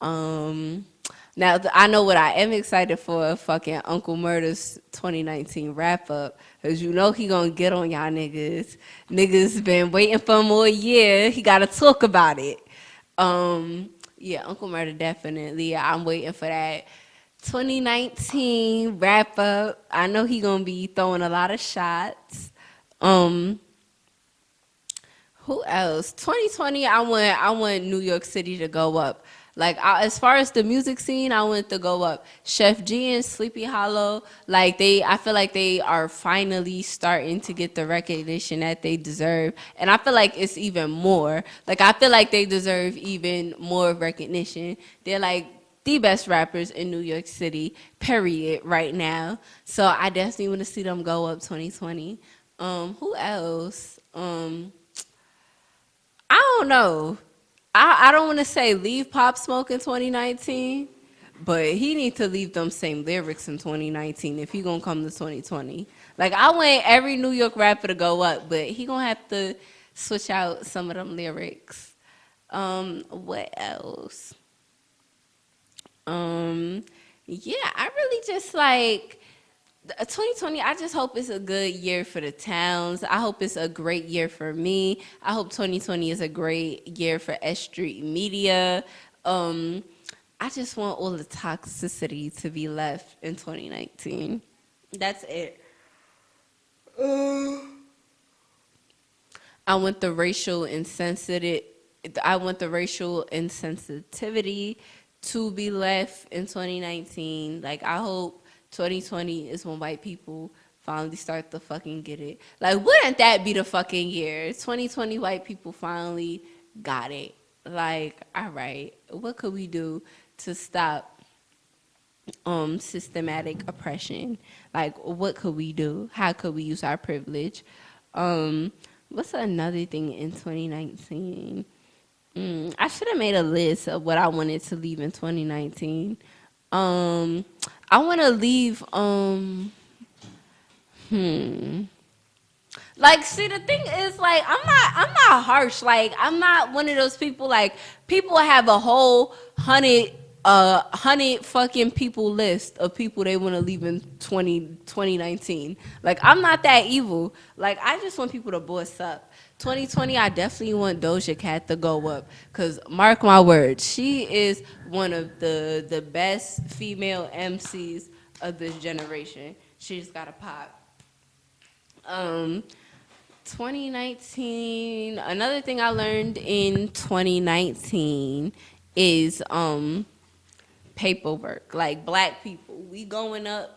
Um, Now I know what I am excited for. Fucking Uncle Murder's 2019 wrap up, cause you know he gonna get on y'all niggas. Niggas been waiting for more year. He gotta talk about it. Yeah, Uncle Murder definitely. I'm waiting for that 2019 wrap up. I know he gonna be throwing a lot of shots. Um, who else? 2020. I want New York City to go up. Like as far as the music scene, I want to go up. Chef G and Sleepy Hollow, like I feel like they are finally starting to get the recognition that they deserve, and I feel like it's even more. Like I feel like they deserve even more recognition. They're like the best rappers in New York City, period, right now. So I definitely want to see them go up 2020. Who else? I don't know. I don't want to say leave Pop Smoke in 2019, but he need to leave them same lyrics in 2019 if he gonna come to 2020. Like I want every New York rapper to go up, but he gonna have to switch out some of them lyrics. What else? Yeah, I really just like 2020. I just hope it's a good year for the towns. I hope it's a great year for me. I hope 2020 is a great year for S.STREET Media. I just want all the toxicity to be left in 2019. That's it. I want the racial insensitive. I want the racial insensitivity to be left in 2019. Like I hope 2020 is when white people finally start to fucking get it. Like wouldn't that be the fucking year? 2020 white people finally got it. Like, all right, what could we do to stop systematic oppression? Like what could we do? How could we use our privilege? What's another thing in 2019? I should have made a list of what I wanted to leave in 2019. I want to leave. Like, see, the thing is, like, I'm not harsh. Like, I'm not one of those people. Like, people have a whole hundred fucking people list of people they want to leave in 2019. Like, I'm not that evil. Like, I just want people to boss up. 2020, I definitely want Doja Cat to go up. Because, mark my words, she is one of the best female MCs of this generation. She just got a pop. 2019, another thing I learned in 2019 is paperwork. Like black people, we going up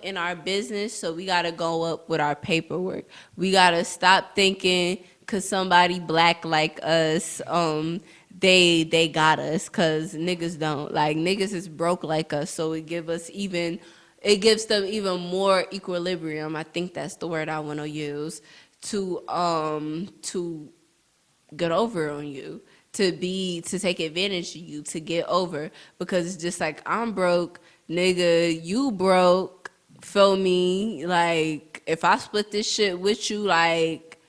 in our business, so we gotta go up with our paperwork. We gotta stop thinking cause somebody black like us, they got us, cause niggas don't. Like niggas is broke like us, so it gives them even more equilibrium. I think that's the word I want to use to get over on you, to take advantage of you, to get over, because it's just like I'm broke, nigga, you broke, feel me? Like if I split this shit with you, like,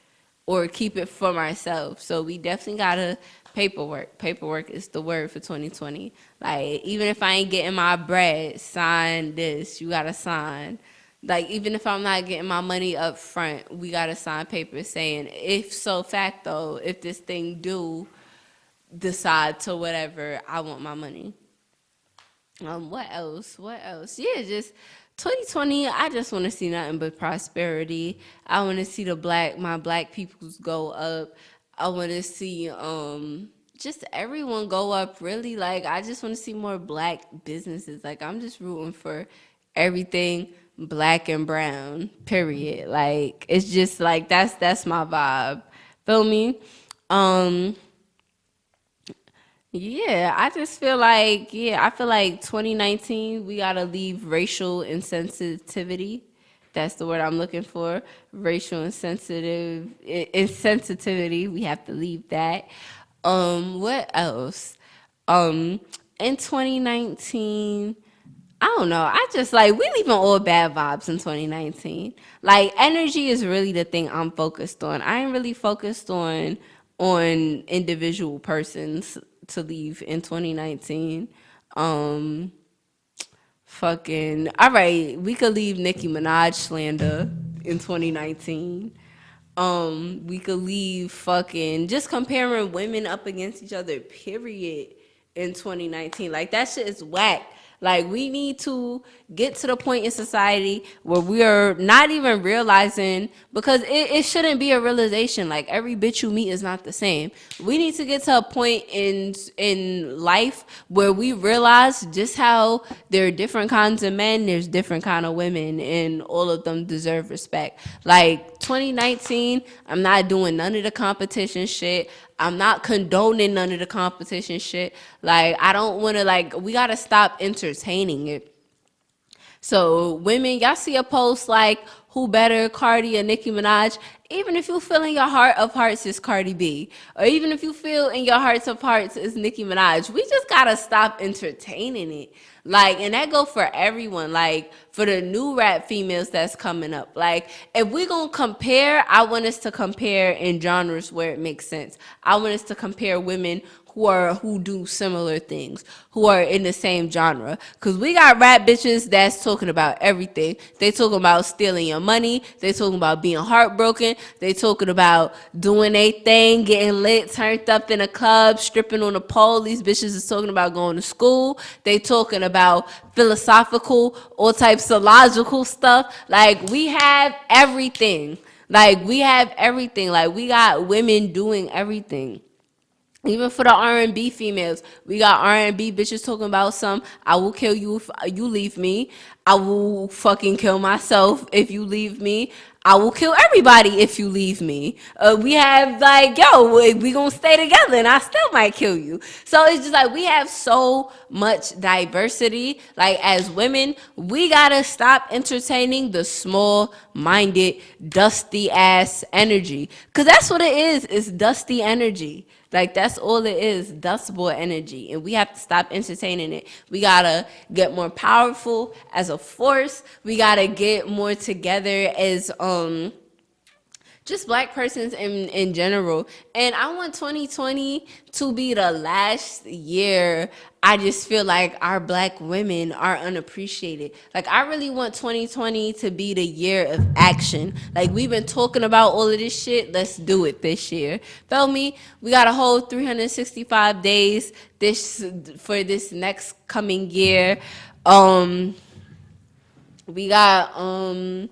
or keep it for myself. So we definitely gotta paperwork. Paperwork is the word for 2020. Like even if I ain't getting my bread, sign this. You gotta sign. Like even if I'm not getting my money up front, we gotta sign papers saying if so facto, if this thing do decide to whatever, I want my money. What else? What else? Yeah, just 2020. I just want to see nothing but prosperity. I want to see my black peoples go up. I want to see just everyone go up. Really, like I just want to see more black businesses. Like I'm just rooting for everything black and brown, period. Like, it's just like that's my vibe. Feel me? Um yeah, I just feel like, I feel like 2019 we got to leave racial insensitivity. That's the word I'm looking for. Racial insensitivity. We have to leave that. What else? Um in 2019, I don't know. I just like we leaving all bad vibes in 2019. Like, energy is really the thing I'm focused on. I ain't really focused on individual persons to leave in 2019. Um Fucking all right, we could leave Nicki Minaj slander in 2019. We could leave fucking just comparing women up against each other, period, in 2019. Like, that shit is whack. Like, we need to get to the point in society where we are not even realizing, because it shouldn't be a realization. Like, every bitch you meet is not the same. We need to get to a point in life where we realize just how there are different kinds of men, there's different kind of women, and all of them deserve respect. Like, 2019, I'm not doing none of the competition shit. I'm not condoning none of the competition shit. Like, I don't want to, like, we got to stop entertaining it. So, women, y'all see a post like, who better, Cardi or Nicki Minaj? Even if you feel in your heart of hearts it's Cardi B, or even if you feel in your hearts of hearts it's Nicki Minaj, we just gotta stop entertaining it. Like, and that go for everyone. Like, for the new rap females that's coming up. Like, if we gonna compare, I want us to compare in genres where it makes sense. I want us to compare women who do similar things, who are in the same genre. Cause we got rap bitches that's talking about everything. They talking about stealing your money. They talking about being heartbroken. They talking about doing a thing, getting lit, turned up in a club, stripping on a pole. These bitches is talking about going to school. They talking about philosophical, all types of logical stuff. Like, we have everything. Like, we have everything. Like, we got women doing everything. Even for the R&B females, we got R&B bitches talking about some, I will kill you if you leave me. I will fucking kill myself if you leave me. I will kill everybody if you leave me. We have like, yo, we gonna stay together and I still might kill you. So it's just like, we have so much diversity. Like, as women, we gotta stop entertaining the small-minded, dusty ass energy. Cause that's what it is. It's dusty energy. Like, that's all it is, dust boy energy. And we have to stop entertaining it. We gotta get more powerful as a force. We gotta get more together as just black persons in general. And I want 2020 to be the last year I just feel like our black women are unappreciated. Like, I really want 2020 to be the year of action. Like, we've been talking about all of this shit. Let's do it this year. Feel me? We got a whole 365 days for this next coming year. We got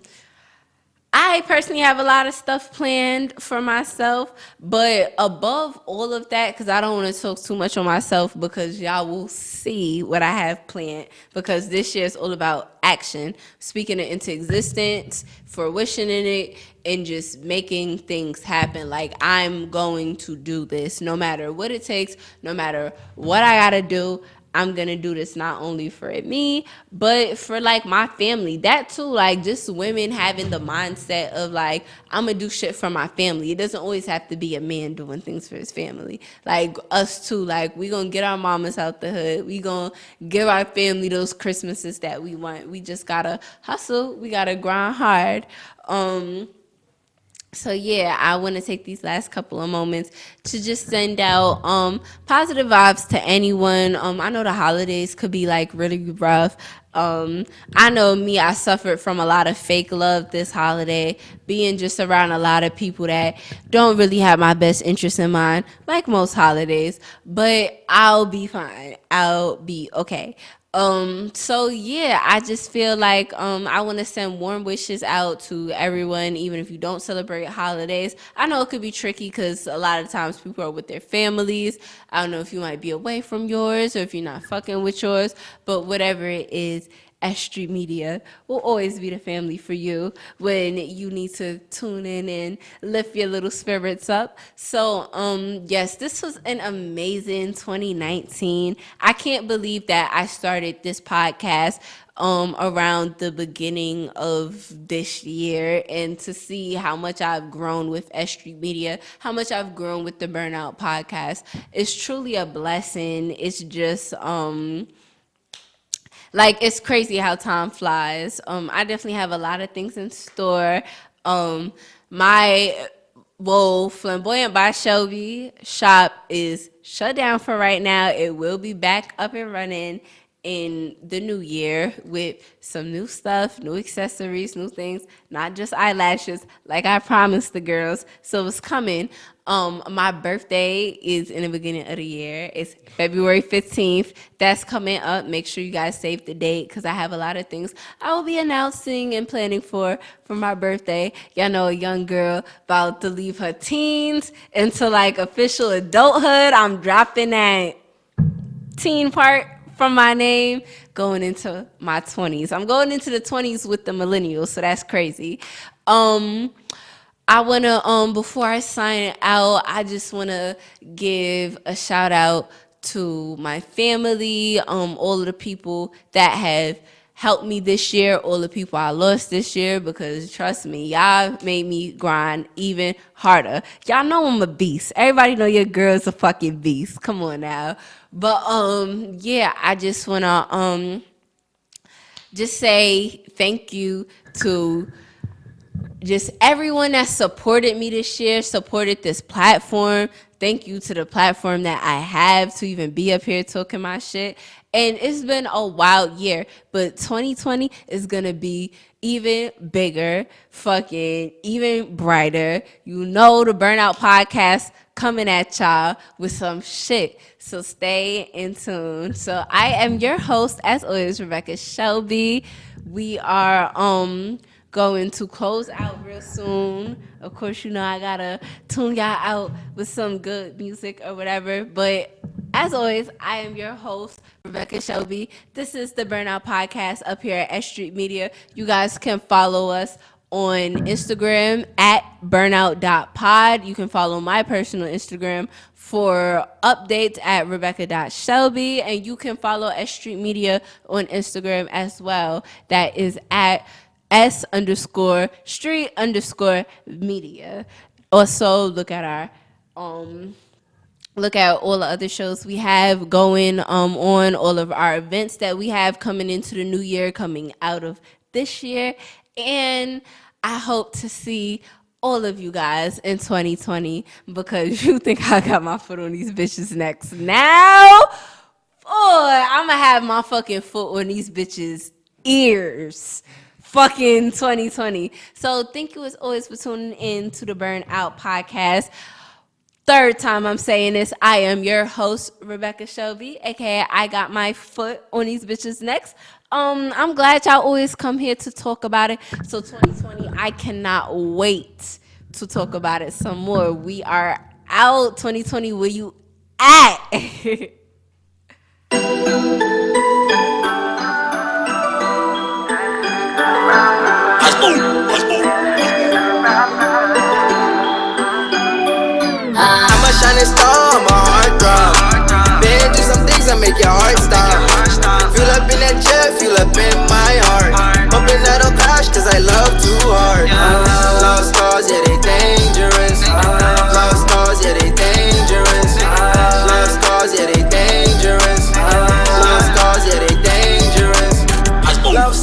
I personally have a lot of stuff planned for myself, but above all of that, because I don't want to talk too much on myself, because y'all will see what I have planned, because this year is all about action, speaking it into existence, fruition in it, and just making things happen. Like, I'm going to do this no matter what it takes, no matter what I gotta do. I'm gonna do this not only for me, but for like my family. That too, like, just women having the mindset of like, I'm gonna do shit for my family. It doesn't always have to be a man doing things for his family. Like, us too, like, we gonna get our mamas out the hood. We gonna give our family those Christmases that we want. We just gotta hustle. We gotta grind hard. So yeah, I want to take these last couple of moments to just send out positive vibes to anyone. I know the holidays could be like really rough. I know me, I suffered from a lot of fake love this holiday, being just around a lot of people that don't really have my best interest in mind, like most holidays. But I'll be fine. I'll be okay. So yeah, I just feel like I want to send warm wishes out to everyone, even if you don't celebrate holidays. I know it could be tricky because a lot of times people are with their families. I don't know if you might be away from yours or if you're not fucking with yours, but whatever it is, S.STREET Media will always be the family for you when you need to tune in and lift your little spirits up. So, yes, this was an amazing 2019. I can't believe that I started this podcast around the beginning of this year, and to see how much I've grown with S.STREET Media, how much I've grown with the Burnout Podcast, is truly a blessing. It's just like, it's crazy how time flies. I definitely have a lot of things in store. My Flamboyant by Shelby shop is shut down for right now. It will be back up and running in the new year with some new stuff, new accessories, new things, not just eyelashes, like I promised the girls. So it's coming. My birthday is in the beginning of the year. It's February 15th. That's coming up. Make sure you guys save the date, because I have a lot of things I will be announcing and planning for my birthday. Y'all know, a young girl about to leave her teens into like official adulthood. I'm dropping that teen part from my name, going into my 20s. I'm going into the 20s with the millennials, so that's crazy. I want to, before I sign out, I just want to give a shout out to my family, all of the people that have helped me this year, all the people I lost this year, because trust me, y'all made me grind even harder. Y'all know I'm a beast. Everybody know your girl's a fucking beast. Come on now. But yeah, I just want to just say thank you to just everyone that supported me this year, supported this platform. Thank you to the platform that I have to even be up here talking my shit. And it's been a wild year, but 2020 is going to be even bigger, fucking even brighter. You know, the Burnout Podcast coming at y'all with some shit. So stay in tune. So I am your host, as always, Rebecca Shelby. We are going to close out real soon. Of course, you know I gotta tune y'all out with some good music or whatever. But as always, I am your host, Rebecca Shelby. This is the Burnout Podcast up here at S.STREET Media. You guys can follow us on Instagram at burnout.pod. You can follow my personal Instagram for updates at rebecca.shelby. And you can follow S.STREET Media on Instagram as well. That is at S_street_media. Also, look at our look at all the other shows we have going on, all of our events that we have coming into the new year, coming out of this year. And I hope to see all of you guys in 2020, because you think I got my foot on these bitches' necks now? Boy, I'm gonna have my fucking foot on these bitches' ears. Fucking 2020. So thank you as always for tuning in to the Burnout Podcast. Third time I'm saying this, I am your host, Rebecca Shelby, aka I got my foot on these bitches' necks. I'm glad y'all always come here to talk about it. So 2020, I cannot wait to talk about it some more. We are out. 2020, where you at? I'm a shining star, I'm a heartthrob. Been through some things that make your heart stop. Feel up in that jet, feel up in my heart. Hoping I don't crash, cause I love too hard. Love scars, yeah, they dangerous. Love scars, yeah, they dangerous. Love scars, yeah, they dangerous. Love scars, yeah, they dangerous. Love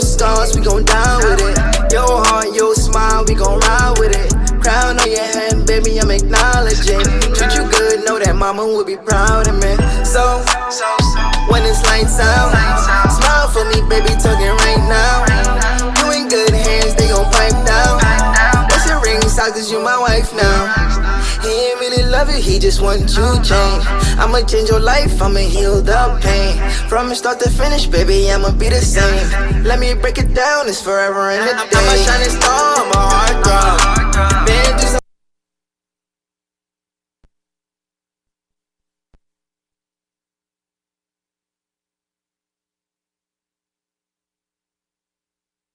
scars, we gon' down with it. Your heart, your smile, we gon' ride with it. Crown on your head, baby, I'm acknowledging. Treat you good, know that mama will be proud of me. So, when it's lights out, smile for me, baby, talking right now. You in good hands, they gon' pipe down. What's your ring sock, cause you my wife now. He ain't really love you, he just want you change. I'ma change your life, I'ma heal the pain. From start to finish, baby, I'ma be the same. Let me break it down, it's forever and a day. I'm a shining star,